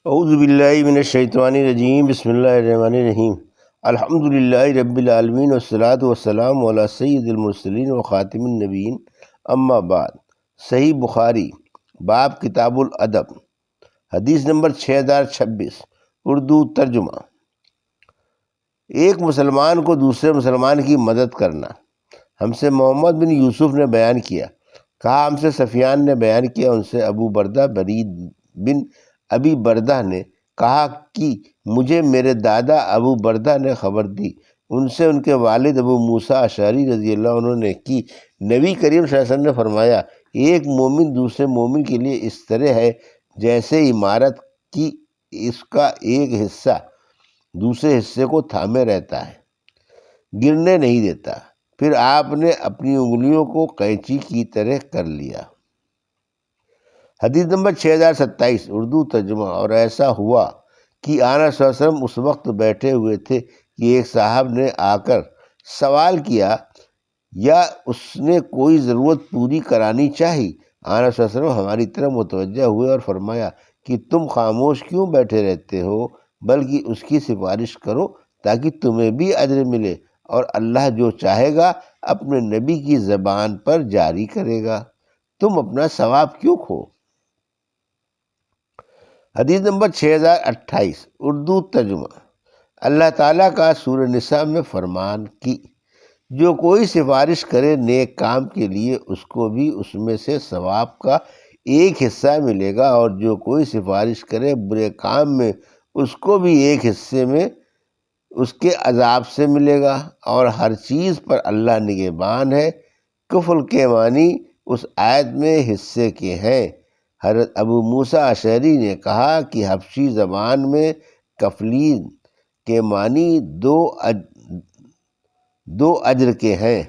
اعوذ باللہ من الشیطان الرجیم، بسم اللہ الرحمن الرحیم۔ الحمد للہ رب العالمین والصلاة والسلام علی سید المرسلین و خاتم النبیین، اما بعد۔ صحیح بخاری باب کتاب الادب، حدیث نمبر 6026، اردو ترجمہ۔ ایک مسلمان کو دوسرے مسلمان کی مدد کرنا۔ ہم سے محمد بن یوسف نے بیان کیا، کہا ہم سے سفیان نے بیان کیا، ان سے ابو بردہ برید بن ابی بردہ نے کہا کہ مجھے میرے دادا ابو بردہ نے خبر دی، ان سے ان کے والد ابو موسیٰ اشعری رضی اللہ عنہ نے کہ نبی کریم صلی اللہ علیہ وسلم نے فرمایا، ایک مومن دوسرے مومن کے لیے اس طرح ہے جیسے عمارت کی اس کا ایک حصہ دوسرے حصے کو تھامے رہتا ہے، گرنے نہیں دیتا۔ پھر آپ نے اپنی انگلیوں کو قینچی کی طرح کر لیا۔ حدیث نمبر 6027، اردو ترجمہ۔ اور ایسا ہوا کہ آنا صلی اللہ علیہ وسلم اس وقت بیٹھے ہوئے تھے کہ ایک صاحب نے آ کر سوال کیا یا اس نے کوئی ضرورت پوری کرانی چاہی۔ آنا صلی اللہ علیہ وسلم ہماری طرف متوجہ ہوئے اور فرمایا کہ تم خاموش کیوں بیٹھے رہتے ہو، بلکہ اس کی سفارش کرو تاکہ تمہیں بھی اجر ملے، اور اللہ جو چاہے گا اپنے نبی کی زبان پر جاری کرے گا، تم اپنا ثواب کیوں کھو۔ حدیث نمبر 6028، اردو ترجمہ۔ اللہ تعالیٰ کا سورہ نساء میں فرمان کہ جو کوئی سفارش کرے نیک کام کے لیے اس کو بھی اس میں سے ثواب کا ایک حصہ ملے گا، اور جو کوئی سفارش کرے برے کام میں اس کو بھی ایک حصے میں اس کے عذاب سے ملے گا، اور ہر چیز پر اللہ نگہبان ہے۔ کفل کے معنی اس آیت میں حصے کے ہیں۔ حضرت ابو موسیٰ اشعری نے کہا کہ حبشی زبان میں کفلین کے معنی دو اجر کے ہیں۔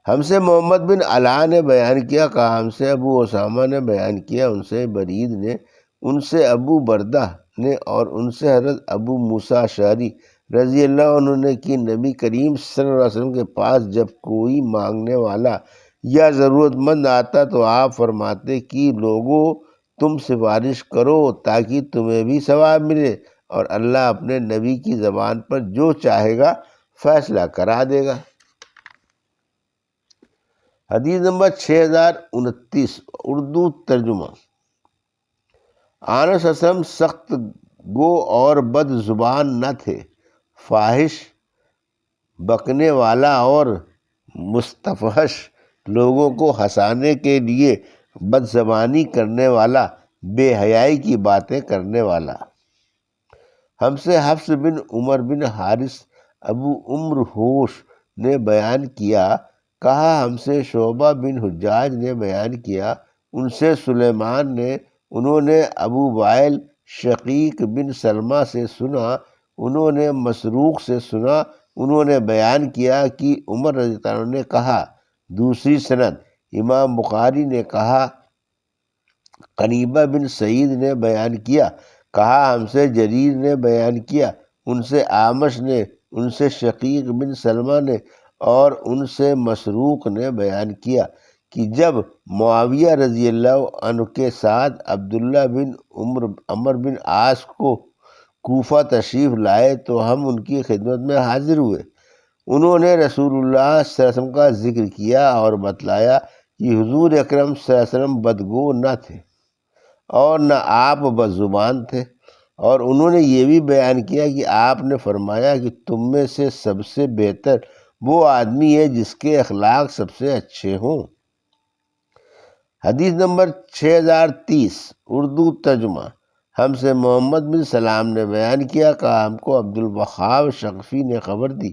ہم سے محمد بن علاء نے بیان کیا، کہا ہم سے ابو اسامہ نے بیان کیا، ان سے برید نے، ان سے ابو بردہ نے، اور ان سے حضرت ابو موسیٰ اشعری رضی اللہ عنہ نے کہ نبی کریم صلی اللہ علیہ وسلم کے پاس جب کوئی مانگنے والا یا ضرورت مند آتا تو آپ فرماتے کہ لوگوں تم سفارش کرو تاکہ تمہیں بھی ثواب ملے، اور اللہ اپنے نبی کی زبان پر جو چاہے گا فیصلہ کرا دے گا۔ حدیث نمبر 6029، اردو ترجمہ۔ آنس اسم سخت گو اور بد زبان نہ تھے، فاحش، بکنے والا اور مستفحش، لوگوں کو ہنسانے کے لیے بد زبانی کرنے والا، بے حیائی کی باتیں کرنے والا۔ ہم سے حفص بن عمر بن حارث ابو عمر ہوش نے بیان کیا، کہا ہم سے شعبہ بن حجاج نے بیان کیا، ان سے سلیمان نے، انہوں نے ابو وائل شقیق بن سلمہ سے سنا، انہوں نے مسروق سے سنا، انہوں نے بیان کیا کہ عمر رضی اللہ عنہ نے کہا۔ دوسری سند امام بخاری نے کہا، قنیبہ بن سعید نے بیان کیا، کہا ہم سے جریر نے بیان کیا، ان سے اعمش نے، ان سے شقیق بن سلمہ نے، اور ان سے مسروق نے بیان کیا کہ جب معاویہ رضی اللہ عنہ کے ساتھ عبداللہ بن عمر بن عاص کو کوفہ تشریف لائے تو ہم ان کی خدمت میں حاضر ہوئے۔ انہوں نے رسول اللہ صلی اللہ علیہ وسلم کا ذکر کیا اور بتلایا کہ حضور اکرم صلی اللہ علیہ وسلم بدگو نہ تھے اور نہ آپ بد زبان تھے، اور انہوں نے یہ بھی بیان کیا کہ آپ نے فرمایا کہ تم میں سے سب سے بہتر وہ آدمی ہے جس کے اخلاق سب سے اچھے ہوں۔ حدیث نمبر 6030، اردو ترجمہ۔ ہم سے محمد بن سلام نے بیان کیا، کہا ہم کو عبد الوہاب شغفی نے خبر دی،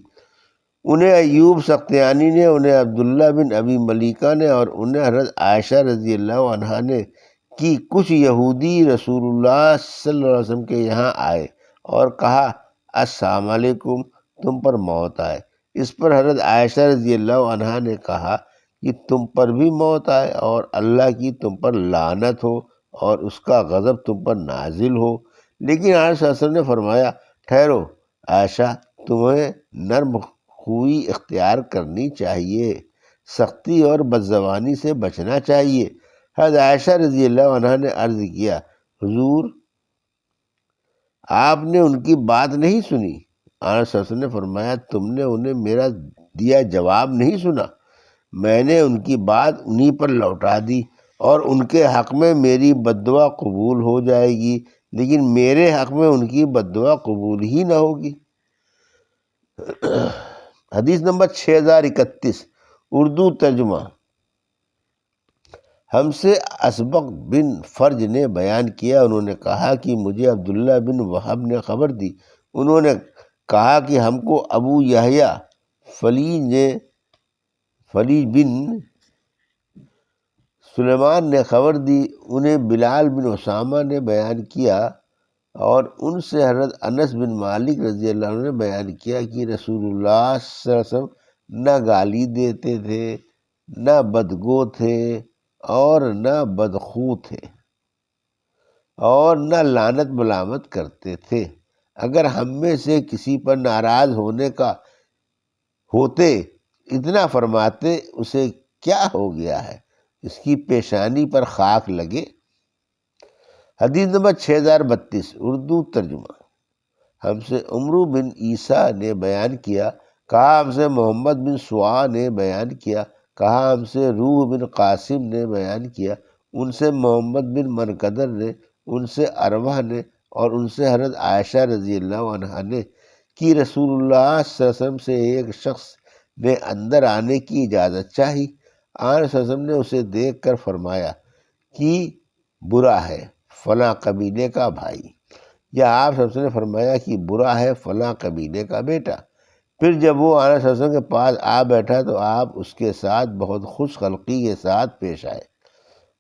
انہیں ایوب سختیانی نے، انہیں عبداللہ بن ابی ملیکہ نے، اور انہیں حضرت عائشہ رضی اللہ عنہا نے کہ کچھ یہودی رسول اللہ صلی اللہ علیہ وسلم کے یہاں آئے اور کہا السلام علیکم، تم پر موت آئے۔ اس پر حضرت عائشہ رضی اللہ عنہا نے کہا کہ تم پر بھی موت آئے، اور اللہ کی تم پر لعنت ہو اور اس کا غضب تم پر نازل ہو۔ لیکن آپ صلی اللہ علیہ وسلم نے فرمایا، ٹھہرو عائشہ، تمہیں نرم خوئی اختیار کرنی چاہیے، سختی اور بد زبانی سے بچنا چاہیے۔ حضرت عائشہ رضی اللہ عنہا نے عرض کیا، حضور آپ نے ان کی بات نہیں سنی؟ آنس حسن نے فرمایا، تم نے انہیں میرا دیا جواب نہیں سنا؟ میں نے ان کی بات انہی پر لوٹا دی، اور ان کے حق میں میری بددعا قبول ہو جائے گی، لیکن میرے حق میں ان کی بددعا قبول ہی نہ ہوگی۔ حدیث نمبر 6031، اردو ترجمہ۔ ہم سے اسبق بن فرج نے بیان کیا، انہوں نے کہا کہ مجھے عبداللہ بن وہب نے خبر دی، انہوں نے کہا کہ ہم کو ابو یحییٰ فلیج بن سلیمان نے خبر دی، انہیں بلال بن اسامہ نے بیان کیا، اور ان سے حضرت انس بن مالک رضی اللہ عنہ نے بیان کیا کہ رسول اللہ صلی اللہ علیہ وسلم نہ گالی دیتے تھے، نہ بدگو تھے، اور نہ بدخو تھے، اور نہ لعنت ملامت کرتے تھے۔ اگر ہم میں سے کسی پر ناراض ہونے کا ہوتے اتنا فرماتے، اسے کیا ہو گیا ہے، اس کی پیشانی پر خاک لگے۔ حدیث نمبر 6032، اردو ترجمہ۔ ہم سے عمرو بن عیسیٰ نے بیان کیا، کہا ہم سے محمد بن سوا نے بیان کیا، کہا ہم سے روح بن قاسم نے بیان کیا، ان سے محمد بن منقدر نے، ان سے عروہ نے، اور ان سے حضرت عائشہ رضی اللہ عنہا نے کہ رسول اللہ صلی اللہ علیہ وسلم سے ایک شخص نے اندر آنے کی اجازت چاہی۔ آن صلی اللہ علیہ وسلم نے اسے دیکھ کر فرمایا کہ برا ہے فلاں قبیلے کا بھائی، یا آپ صلی اللہ علیہ وسلم نے فرمایا کہ برا ہے فلاں قبیلے کا بیٹا۔ پھر جب وہ آن صلی اللہ علیہ وسلم کے پاس آ بیٹھا تو آپ اس کے ساتھ بہت خوش خلقی کے ساتھ پیش آئے۔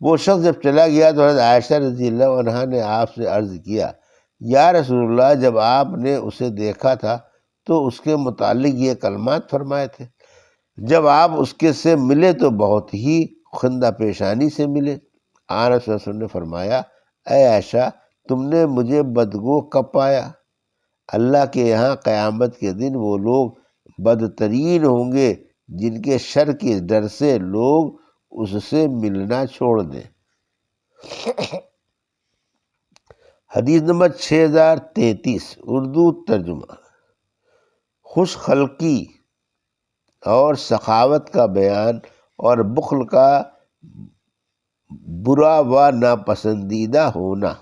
وہ شخص جب چلا گیا تو حضرت عائشہ رضی اللہ عنہا نے آپ سے عرض کیا، یا رسول اللہ، جب آپ نے اسے دیکھا تھا تو اس کے متعلق یہ کلمات فرمائے تھے، جب آپ اس کے سے ملے تو بہت ہی خندہ پیشانی سے ملے۔ آن صلی اللہ علیہ وسلم نے فرمایا، اے عائشہ، تم نے مجھے بدگو کب پایا؟ اللہ کے یہاں قیامت کے دن وہ لوگ بدترین ہوں گے جن کے شر کے ڈر سے لوگ اس سے ملنا چھوڑ دیں۔ حدیث نمبر 6033، اردو ترجمہ۔ خوش خلقی اور سخاوت کا بیان اور بخل کا برا و ناپسندیدہ ہونا۔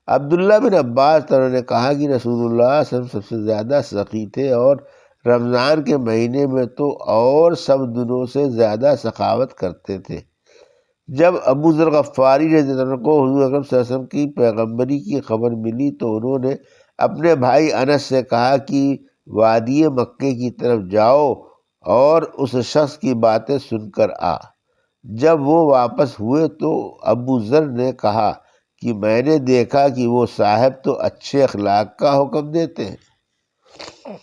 عبداللہ بن عباس نے کہا کہ رسول اللہ صلی اللہ علیہ وسلم سب سے زیادہ سخی تھے، اور رمضان کے مہینے میں تو اور سب دنوں سے زیادہ سخاوت کرتے تھے۔ جب ابو ذر غفاری رضی اللہ عنہ کو حضور اکرم صلی اللہ علیہ وسلم کی پیغمبری کی خبر ملی تو انہوں نے اپنے بھائی انس سے کہا کہ وادی مکے کی طرف جاؤ اور اس شخص کی باتیں سن کر آ۔ جب وہ واپس ہوئے تو ابو ذر نے کہا کہ میں نے دیکھا کہ وہ صاحب تو اچھے اخلاق کا حکم دیتے ہیں۔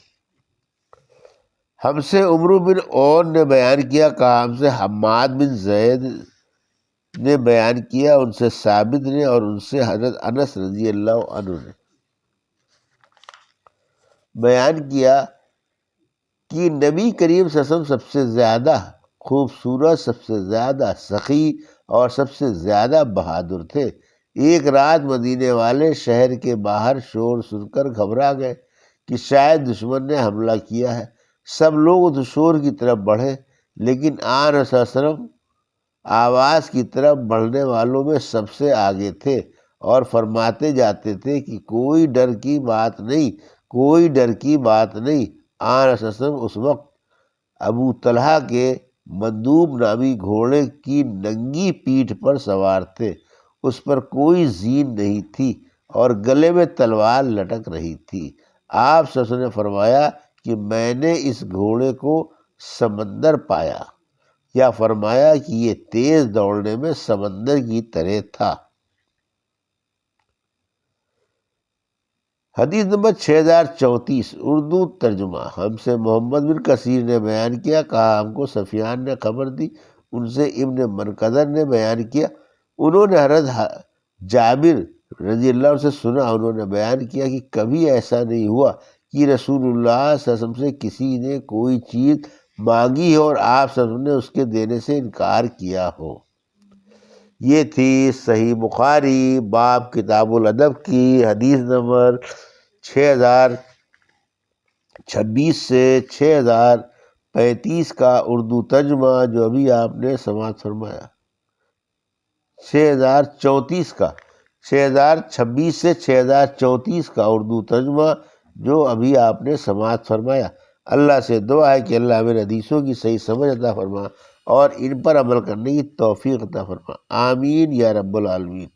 ہم سے عمرو بن اون نے بیان کیا، کہا ہم سے حماد بن زید نے بیان کیا، ان سے ثابت نے، اور ان سے حضرت انس رضی اللہ عنہ نے بیان کیا کہ نبی کریم صلی اللہ علیہ وسلم سب سے زیادہ خوبصورت، سب سے زیادہ سخی اور سب سے زیادہ بہادر تھے۔ ایک رات مدینے والے شہر کے باہر شور سن کر گھبرا گئے کہ شاید دشمن نے حملہ کیا ہے۔ سب لوگ اس شور کی طرف بڑھے، لیکن آن صلی اللہ علیہ وسلم آواز کی طرف بڑھنے والوں میں سب سے آگے تھے، اور فرماتے جاتے تھے کہ کوئی ڈر کی بات نہیں، کوئی ڈر کی بات نہیں۔ آن صلی اللہ علیہ وسلم اس وقت ابو طلحہ کے مندوب نامی گھوڑے کی ننگی پیٹھ پر سوار تھے، اس پر کوئی زین نہیں تھی اور گلے میں تلوار لٹک رہی تھی۔ آپ صلی اللہ علیہ وسلم نے فرمایا کہ میں نے اس گھوڑے کو سمندر پایا، یا فرمایا کہ یہ تیز دوڑنے میں سمندر کی طرح تھا۔ حدیث نمبر 6034، اردو ترجمہ۔ ہم سے محمد بن کثیر نے بیان کیا، کہا ہم کو سفیان نے خبر دی، ان سے ابن منقدر نے بیان کیا، انہوں نے حضرت جابر رضی اللہ عنہ سے سنا، انہوں نے بیان کیا کہ کبھی ایسا نہیں ہوا کہ رسول اللہ صلی اللہ علیہ وسلم سے کسی نے کوئی چیز مانگی ہو اور آپ صلی اللہ علیہ وسلم نے اس کے دینے سے انکار کیا ہو۔ یہ تھی صحیح بخاری باب کتاب الادب کی حدیث نمبر 6026 سے 6035 کا اردو ترجمہ جو ابھی آپ نے سماعت فرمایا۔ 6034 کا 6026 سے 6034 کا اردو ترجمہ جو ابھی آپ نے سماعت فرمایا۔ اللہ سے دعا ہے کہ اللہ میرے حدیثوں کی صحیح سمجھ عطا فرما اور ان پر عمل کرنے کی توفیق عطا فرما، آمین یا رب العالمین۔